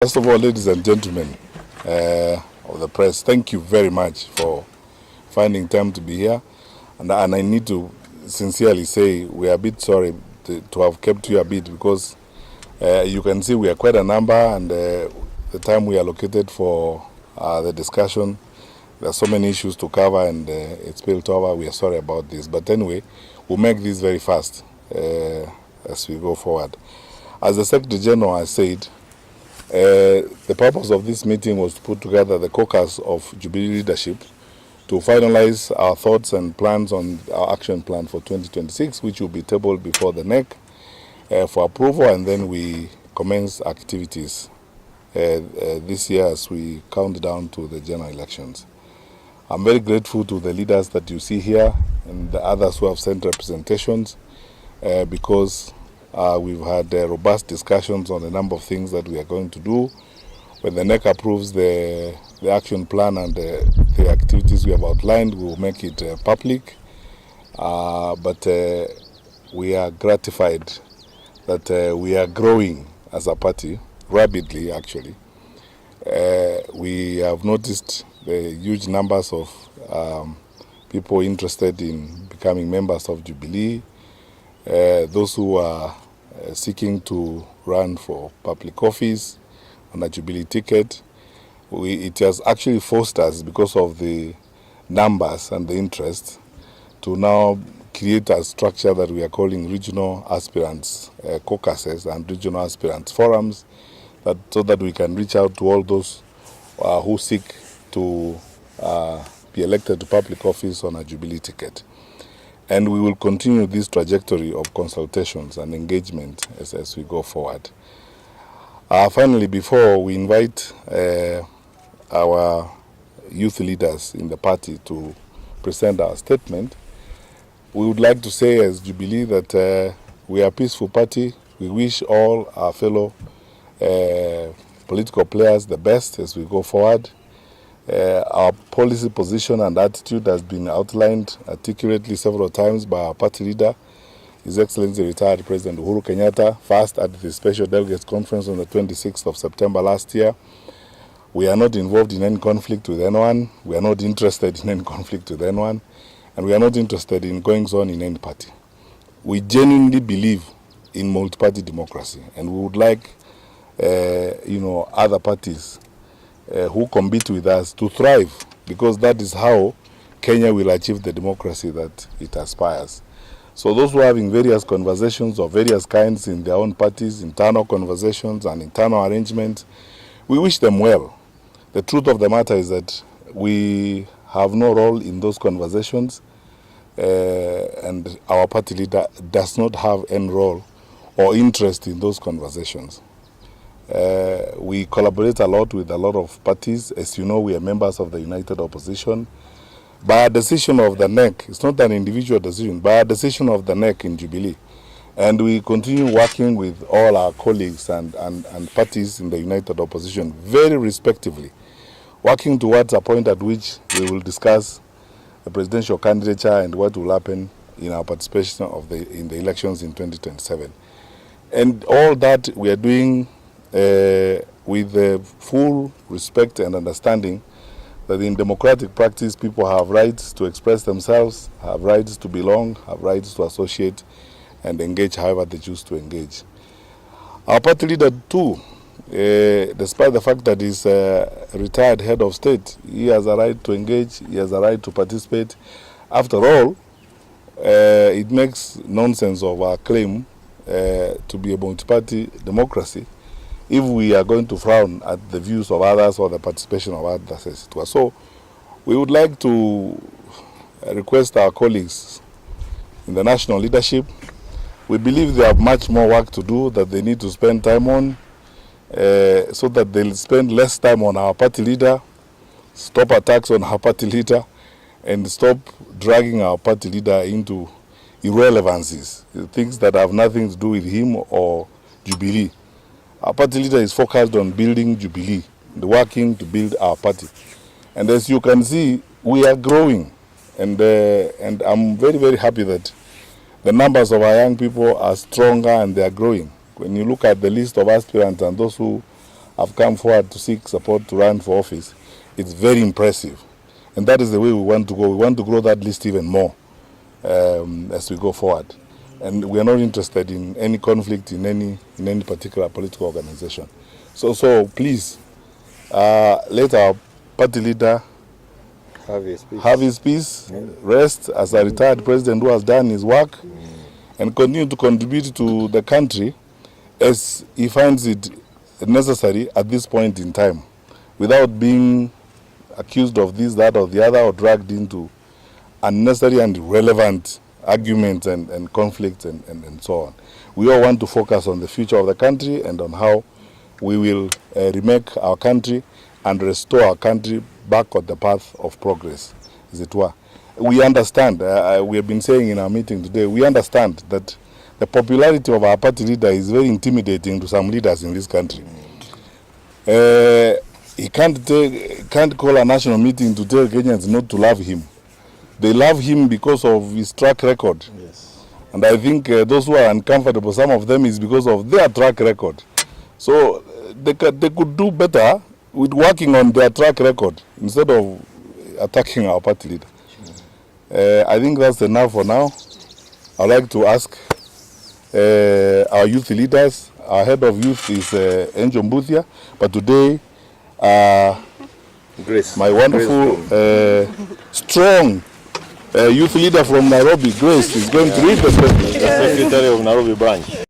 First of all, ladies and gentlemen of the press, thank you very much for finding time to be here. And I need to sincerely say we are a bit sorry to have kept you a bit because you can see we are quite a number, and the time we allocated for the discussion, there are so many issues to cover, and it's spilled over. We are sorry about this. But anyway, we'll make this very fast as we go forward. As the Secretary General has said, the purpose of this meeting was to put together the caucus of Jubilee leadership to finalize our thoughts and plans on our action plan for 2026, which will be tabled before the NEC for approval, and then we commence activities this year as we count down to the general elections. I'm very grateful to the leaders that you see here and the others who have sent representations because we've had robust discussions on a number of things that we are going to do. When the NEC approves the action plan and the activities we have outlined, we will make it public. But we are gratified that we are growing as a party, rapidly actually. We have noticed the huge numbers of people interested in becoming members of Jubilee. Those who are seeking to run for public office on a Jubilee ticket, it has actually forced us, because of the numbers and the interest, to now create a structure that we are calling regional aspirants caucuses and regional aspirants forums, so that we can reach out to all those who seek to be elected to public office on a Jubilee ticket. And we will continue this trajectory of consultations and engagement as we go forward. Finally, before we invite our youth leaders in the party to present our statement, we would like to say as Jubilee that we are a peaceful party. We wish all our fellow political players the best as we go forward. Our policy position and attitude has been outlined articulately several times by our party leader, His Excellency retired President Uhuru Kenyatta, first at the Special Delegates Conference on the 26th of September last year. We are not involved in any conflict with anyone. We are not interested in any conflict with anyone. And we are not interested in goings on in any party. We genuinely believe in multi-party democracy, and we would like other parties who compete with us to thrive, because that is how Kenya will achieve the democracy that it aspires. So those who are having various conversations of various kinds in their own parties, internal conversations and internal arrangements, we wish them well. The truth of the matter is that we have no role in those conversations, and our party leader does not have any role or interest in those conversations. We collaborate a lot with a lot of parties. As you know, we are members of the United Opposition. By a decision of the NEC, it's not an individual decision, by a decision of the NEC in Jubilee. And we continue working with all our colleagues and parties in the United Opposition very respectively, working towards a point at which we will discuss the presidential candidature and what will happen in our participation in the elections in 2027. And all that we are doing with full respect and understanding that in democratic practice people have rights to express themselves, have rights to belong, have rights to associate and engage however they choose to engage. Our party leader too, despite the fact that he's a retired head of state, he has a right to engage, he has a right to participate. After all, it makes nonsense of our claim to be a multi-party democracy if we are going to frown at the views of others or the participation of others as it was. So we would like to request our colleagues in the national leadership. We believe they have much more work to do that they need to spend time on, so that they'll spend less time on our party leader, stop attacks on our party leader, and stop dragging our party leader into irrelevancies, things that have nothing to do with him or Jubilee. Our party leader is focused on building Jubilee, working to build our party. And as you can see, we are growing. And I'm very, very happy that the numbers of our young people are stronger and they are growing. When you look at the list of aspirants and those who have come forward to seek support to run for office, it's very impressive. And that is the way we want to go. We want to grow that list even more as we go forward. And we are not interested in any conflict in any particular political organization. So please, let our party leader have his peace, rest as a retired president who has done his work, and continue to contribute to the country as he finds it necessary at this point in time, without being accused of this, that, or the other, or dragged into unnecessary and irrelevant arguments and conflicts and so on. We all want to focus on the future of the country and on how we will remake our country and restore our country back on the path of progress, as it were. We understand, we have been saying in our meeting today, we understand that the popularity of our party leader is very intimidating to some leaders in this country. He can't call a national meeting to tell Kenyans not to love him. They love him because of his track record. Yes. And I think those who are uncomfortable, some of them, is because of their track record. So they could do better with working on their track record instead of attacking our party leader. I think that's enough for now. I'd like to ask our youth leaders. Our head of youth is Angel Mbuthia, but today Grace. my wonderful, strong youth leader from Nairobi, Grace, is going to read the statement. The Secretary of Nairobi branch.